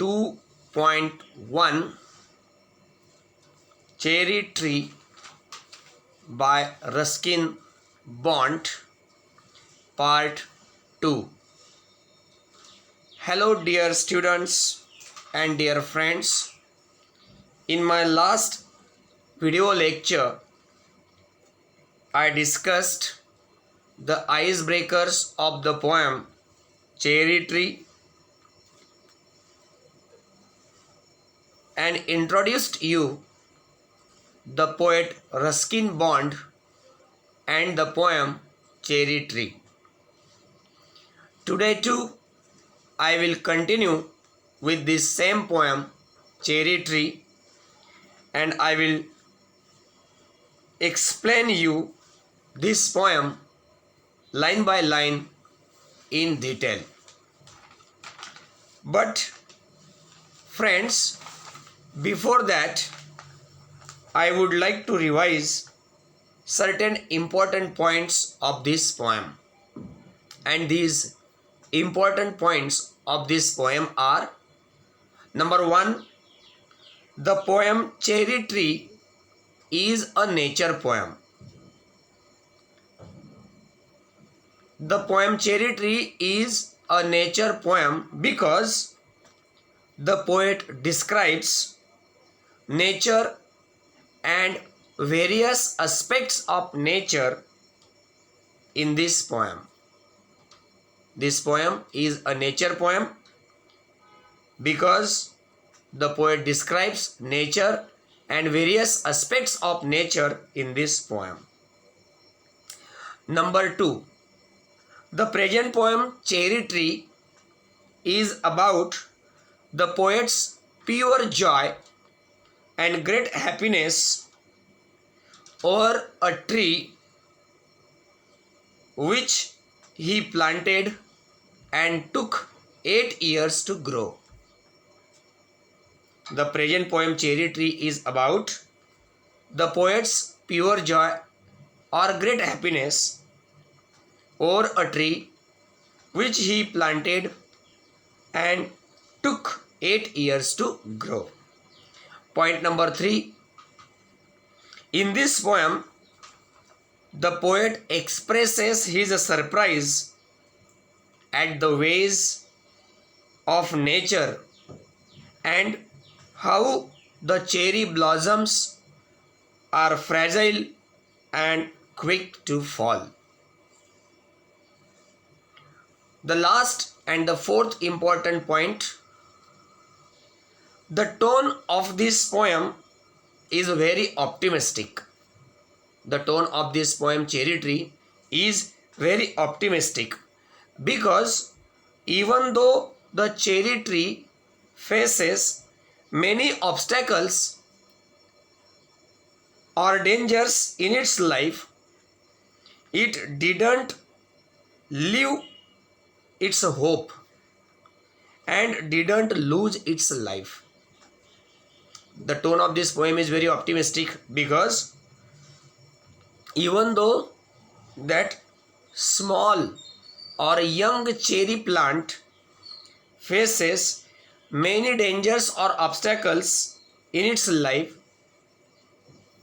2.1 Cherry Tree by Ruskin Bond, Part 2. Hello dear students and dear friends. In my last video lecture, I discussed the icebreakers of the poem Cherry Tree and introduced you the poet Ruskin Bond and the poem Cherry Tree. Today too, I will continue with this same poem Cherry Tree, and I will explain you this poem line by line in detail. But friends, before that, I would like to revise certain important points of this poem. And these important points of this poem are: number 1, the poem Cherry Tree is a nature poem. The poem Cherry Tree is a nature poem because the poet describes nature and various aspects of nature in this poem. This poem is a nature poem because the poet describes nature and various aspects of nature in this poem. Number 2, the present poem Cherry Tree is about the poet's pure joy and great happiness over a tree which he planted and took 8 years to grow. The present poem Cherry Tree is about the poet's pure joy or great happiness over a tree which he planted and took 8 years to grow. Point number 3. In this poem, the poet expresses his surprise at the ways of nature and how the cherry blossoms are fragile and quick to fall. The last and the fourth important point: the tone of this poem is very optimistic. The tone of this poem Cherry Tree is very optimistic because even though the cherry tree faces many obstacles or dangers in its life, it didn't leave its hope and didn't lose its life. The tone of this poem is very optimistic because even though that small or young cherry plant faces many dangers or obstacles in its life,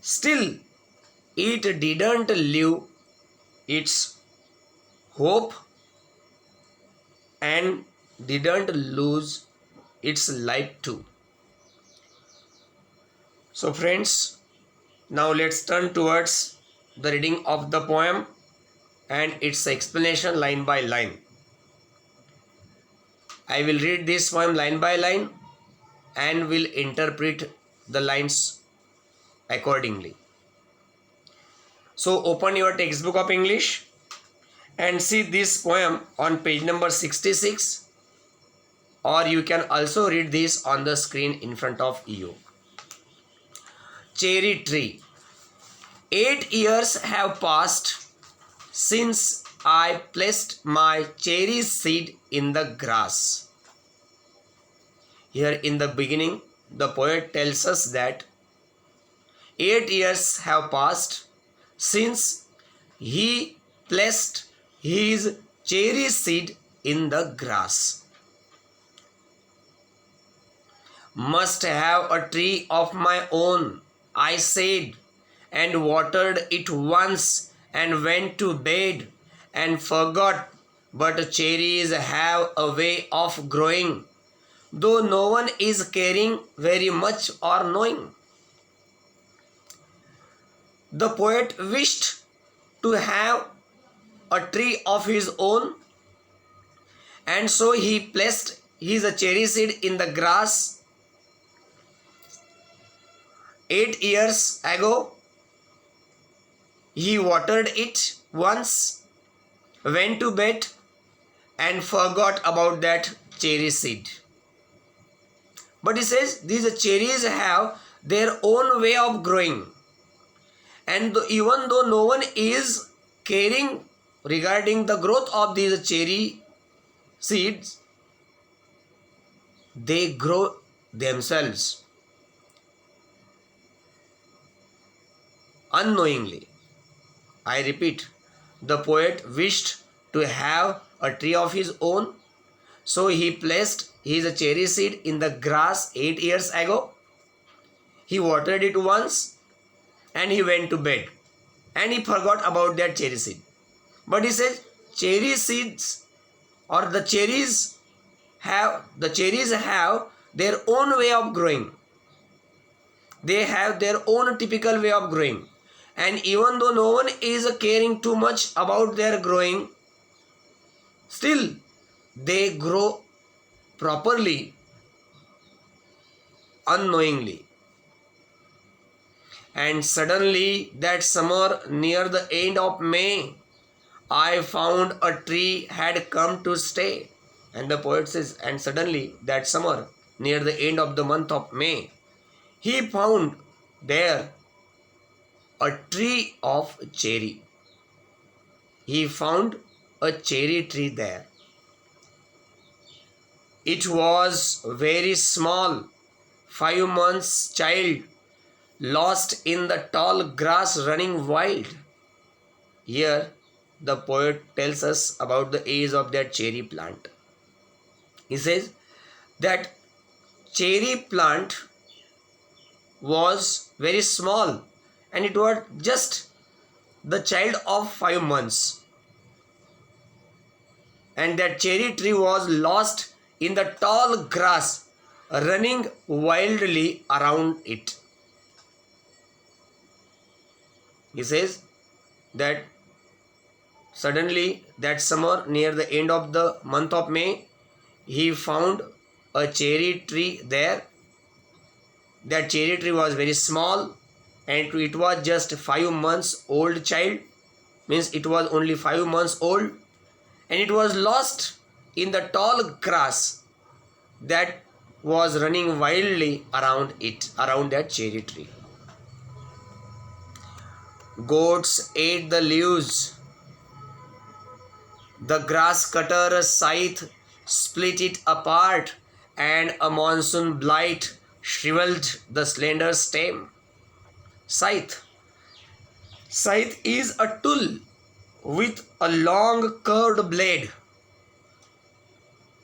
still it didn't leave its hope and didn't lose its life too. So friends, now let's turn towards the reading of the poem and its explanation line by line. I will read this poem line by line and will interpret the lines accordingly. So open your textbook of English and see this poem on page number 66, or you can also read this on the screen in front of you. Cherry Tree. 8 years have passed since I placed my cherry seed in the grass. Here in the beginning, the poet tells us that 8 years have passed since he placed his cherry seed in the grass. must have a tree of my own, I said, and watered it once and went to bed and forgot. But cherries have a way of growing, though no one is caring very much or knowing. The poet wished to have a tree of his own, and so he placed his cherry seed in the grass 8 years ago. He watered it once, went to bed, and forgot about that cherry seed. But he says these cherries have their own way of growing, and even though no one is caring regarding the growth of these cherry seeds, they grow themselves unknowingly. I repeat, the poet wished to have a tree of his own, so he placed his cherry seed in the grass 8 years ago. He watered it once and he went to bed and he forgot about that cherry seed. But he says cherry seeds or the cherries have their own way of growing. They have their own typical way of growing. And even though no one is caring too much about their growing, still they grow properly, unknowingly. And suddenly that summer near the end of May, I found a tree had come to stay. And the poet says, and suddenly that summer near the end of the month of May, he found there a tree of cherry. He found a cherry tree there. It was very small, 5 months child, lost in the tall grass running wild. Here the poet tells us about the age of that cherry plant. He says that cherry plant was very small and it was just the child of 5 months, and that cherry tree was lost in the tall grass running wildly around it. He says that suddenly that summer near the end of the month of May, he found a cherry tree there. That cherry tree was very small and it was just 5 months old child, means it was only 5 months old, and it was lost in the tall grass that was running wildly around it, around that cherry tree. Goats ate the leaves. The grass cutter scythe split it apart, and a monsoon blight shriveled the slender stem. Scythe. Scythe is a tool with a long curved blade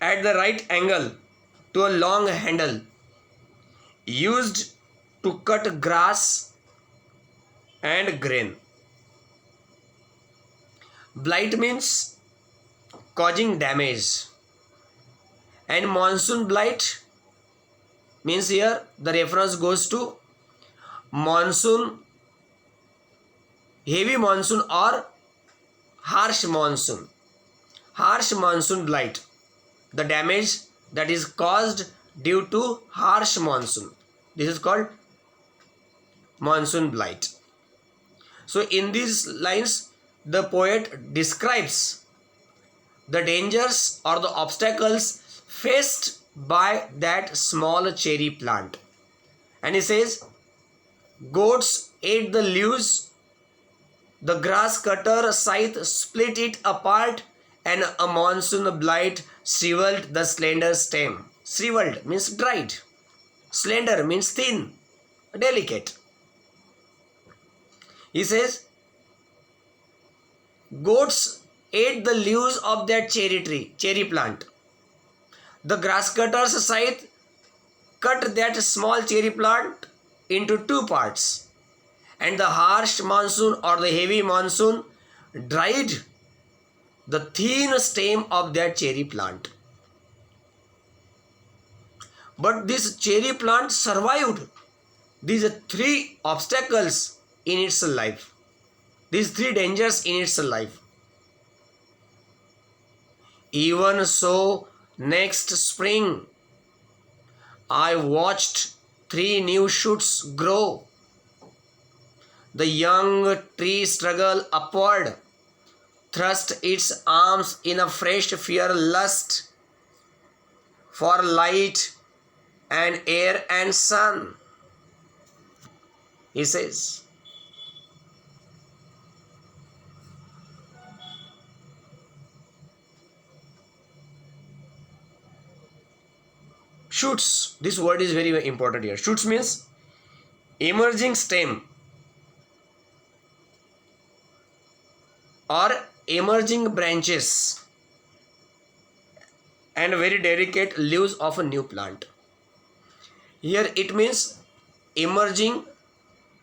at the right angle to a long handle, used to cut grass and grain. Blight means causing damage, and monsoon blight means here the reference goes to monsoon, heavy monsoon or harsh monsoon. Harsh monsoon blight, the damage that is caused due to harsh monsoon, this is called monsoon blight. So in these lines the poet describes the dangers or the obstacles faced by that small cherry plant, and he says goats ate the leaves, the grass cutter scythe split it apart, and a monsoon blight shriveled the slender stem. Shriveled means dried, slender means thin, delicate. He says goats ate the leaves of that cherry tree, cherry plant. The grass cutter's scythe cut that small cherry plant into two parts, and the harsh monsoon or the heavy monsoon dried the thin stem of that cherry plant. But this cherry plant survived these three obstacles in its life, these three dangers in its life. Even so, next spring, I watched three new shoots grow. The young tree struggled upward, thrust its arms in a fresh fear lust for light and air and sun. He says, shoots, this word is very, very important here. Shoots means emerging stem or emerging branches and very delicate leaves of a new plant. Here it means emerging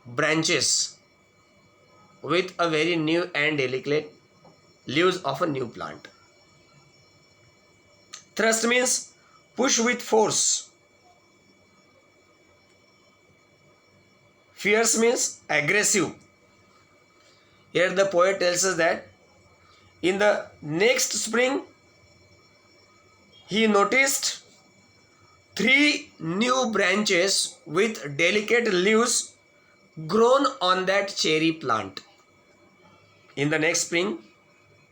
branches with a very new and delicate leaves of a new plant. Thrust means push with force. Fierce means aggressive. Here the poet tells us that in the next spring he noticed three new branches with delicate leaves grown on that cherry plant. In the next spring,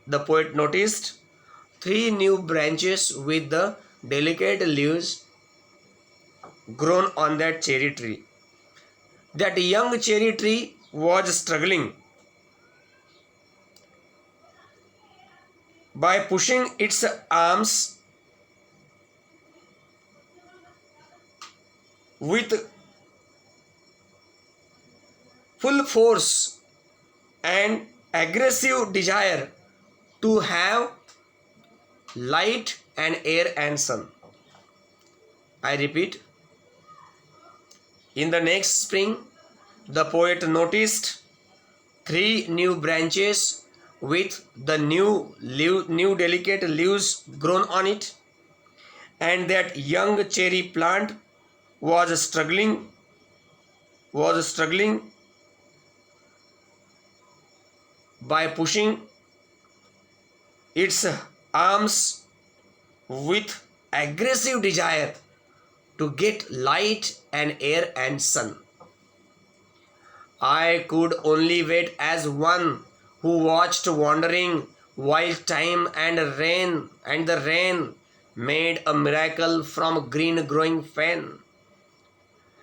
the poet noticed three new branches with the delicate leaves grown on that cherry tree. That young cherry tree was struggling by pushing its arms with full force and aggressive desire to have light and air and sun. I repeat, in the next spring, the poet noticed three new branches with the new delicate leaves grown on it, and that young cherry plant was struggling by pushing its arms with aggressive desire to get light and air and sun. I could only wait as one who watched wandering while time and the rain made a miracle from green growing fen.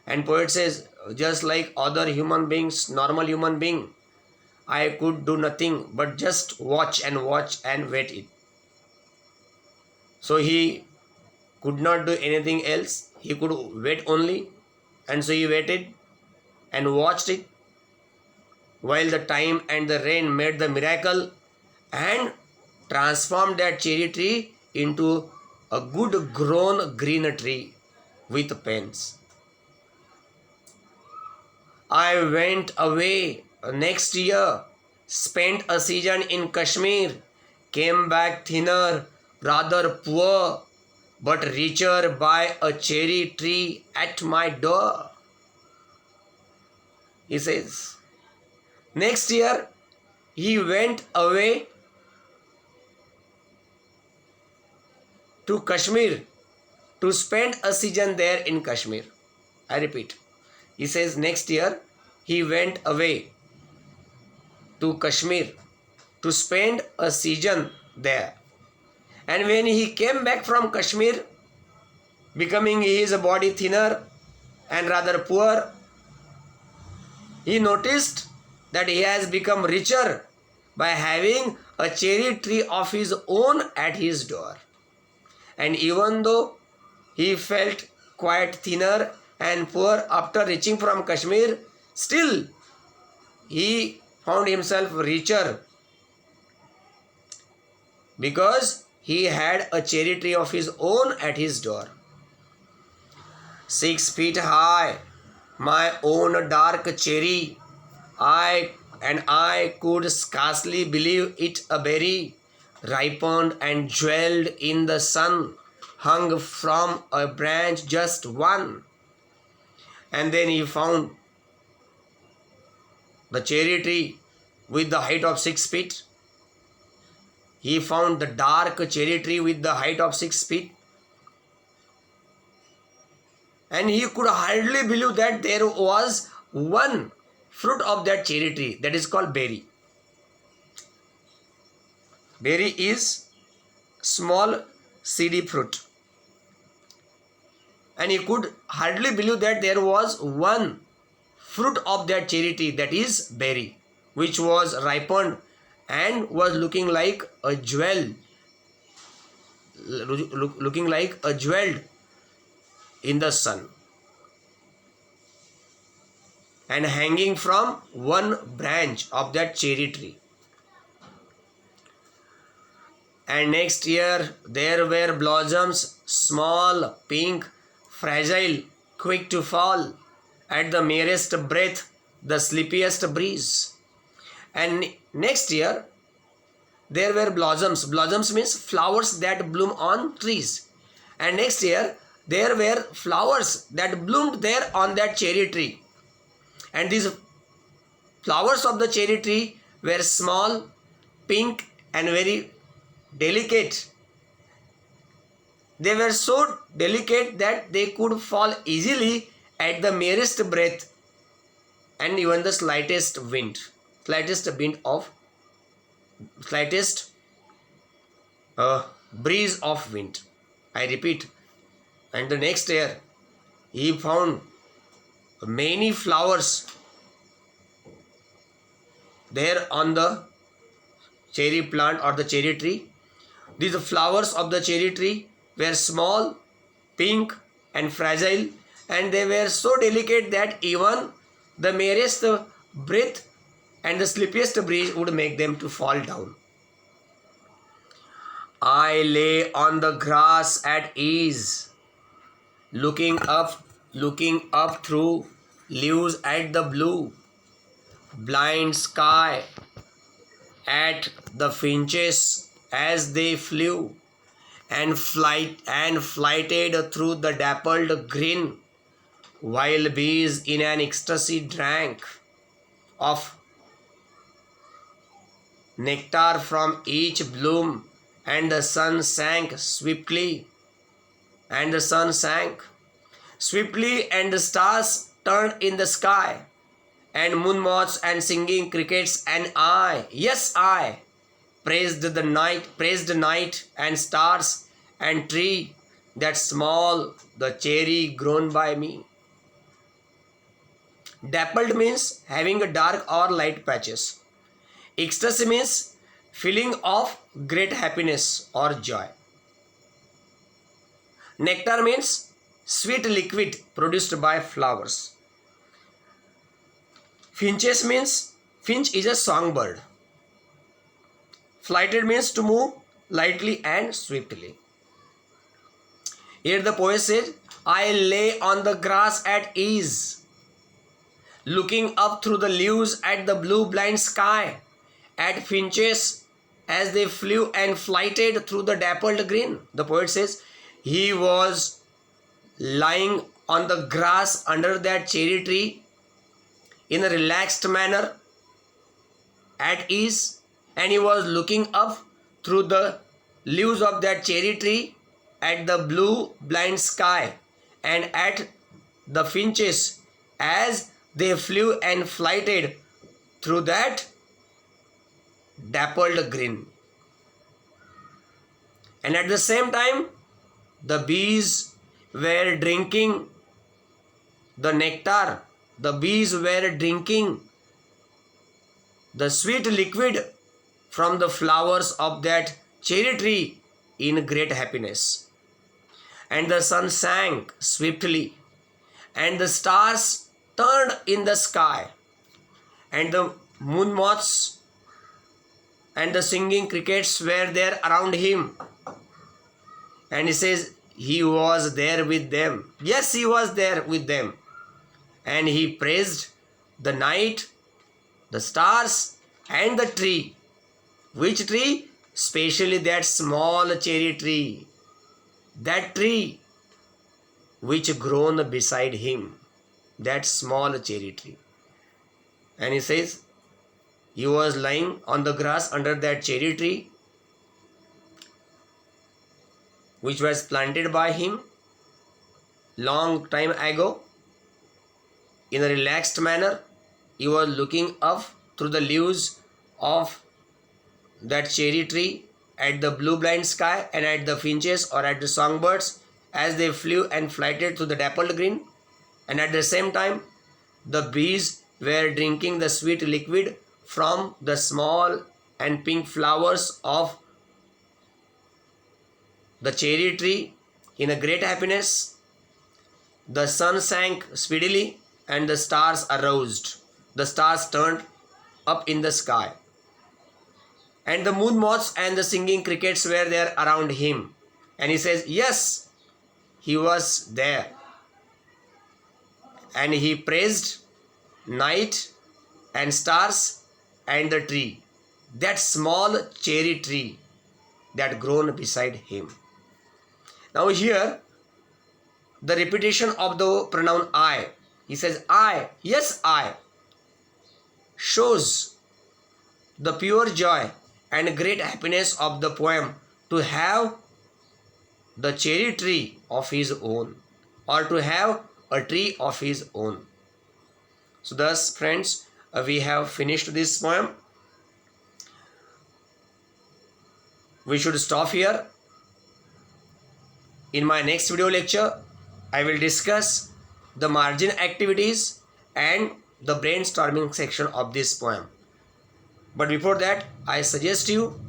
And poet says, just like other human beings, normal human being, I could do nothing but just watch and wait it. So he could not do anything else. He could wait only. And so he waited and watched it while the time and the rain made the miracle and transformed that cherry tree into a good grown green tree with pens. I went away next year, spent a season in Kashmir, came back thinner, rather poor, but richer by a cherry tree at my door. He says, next year he went away to Kashmir to spend a season there in Kashmir. I repeat, he says next year he went away to Kashmir to spend a season there. And when he came back from Kashmir, becoming his body thinner and rather poor, he noticed that he has become richer by having a cherry tree of his own at his door. And even though he felt quite thinner and poor after reaching from Kashmir, still he found himself richer because he had a cherry tree of his own at his door. 6 feet high, my own dark cherry. I could scarcely believe it a berry, ripened and jeweled in the sun, hung from a branch just one. And then he found the cherry tree with the height of 6 feet. He found the dark cherry tree with the height of 6 feet. And he could hardly believe that there was one fruit of that cherry tree, that is called berry. Berry is small seedy fruit. And he could hardly believe that there was one fruit of that cherry tree, that is berry, which was ripened and was looking like a jewel, looking like a jewel in the sun, and hanging from one branch of that cherry tree. And next year there were blossoms, small, pink, fragile, quick to fall at the merest breath, the sleepiest breeze. And next year there were blossoms. Blossoms means flowers that bloom on trees. And next year there were flowers that bloomed there on that cherry tree. And these flowers of the cherry tree were small, pink, and very delicate. They were so delicate that they could fall easily at the merest breath and even the slightest breeze of wind. I repeat. And the next year he found many flowers there on the cherry plant or the cherry tree. These flowers of the cherry tree were small, pink, and fragile, and they were so delicate that even the merest breath and the slippiest breeze would make them to fall down. I lay on the grass at ease, looking up through leaves at the blue, blind sky, at the finches as they flew and flighted through the dappled green, while bees in an ecstasy drank of nectar from each bloom, and the sun sank swiftly, and the stars turned in the sky, and moon moths and singing crickets, and I praised night and stars and tree that small, the cherry grown by me. Dappled means having a dark or light patches. Ecstasy means feeling of great happiness or joy. Nectar means sweet liquid produced by flowers. Finches means finch is a songbird. Flighted means to move lightly and swiftly. Here the poet says, I lay on the grass at ease, looking up through the leaves at the blue blind sky, at finches as they flew and flighted through the dappled green. The poet says he was lying on the grass under that cherry tree in a relaxed manner, at ease, and he was looking up through the leaves of that cherry tree at the blue blind sky and at the finches as they flew and flighted through that dappled green. And at the same time, the bees were drinking the nectar. The bees were drinking the sweet liquid from the flowers of that cherry tree in great happiness. And the sun sank swiftly, and the stars turned in the sky, and the moon moths and the singing crickets were there around him. And he says he was there with them. Yes, he was there with them. And he praised the night, the stars, and the tree. Which tree? Especially that small cherry tree. That tree which grown beside him. That small cherry tree. And he says, he was lying on the grass under that cherry tree, which was planted by him long time ago. In a relaxed manner, he was looking up through the leaves of that cherry tree at the blue blind sky and at the finches or at the songbirds as they flew and flighted through the dappled green. And at the same time, the bees were drinking the sweet liquid from the small and pink flowers of the cherry tree in a great happiness. The sun sank speedily and the stars arose. The stars turned up in the sky. And the moon moths and the singing crickets were there around him. And he says, yes, he was there. And he praised night and stars and the tree, that small cherry tree that grown beside him. Now here, the repetition of the pronoun I. He says, I, yes, I, shows the pure joy and great happiness of the poem to have the cherry tree of his own, or to have a tree of his own. So thus, friends, we have finished this poem. We should stop here. In my next video lecture, I will discuss the margin activities and the brainstorming section of this poem. But before that, I suggest you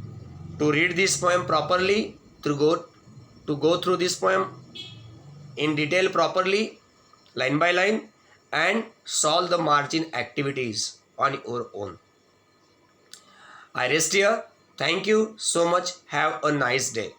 to read this poem properly, to go through this poem in detail properly, line by line, and solve the margin activities on your own. I rest here. Thank you so much. Have a nice day.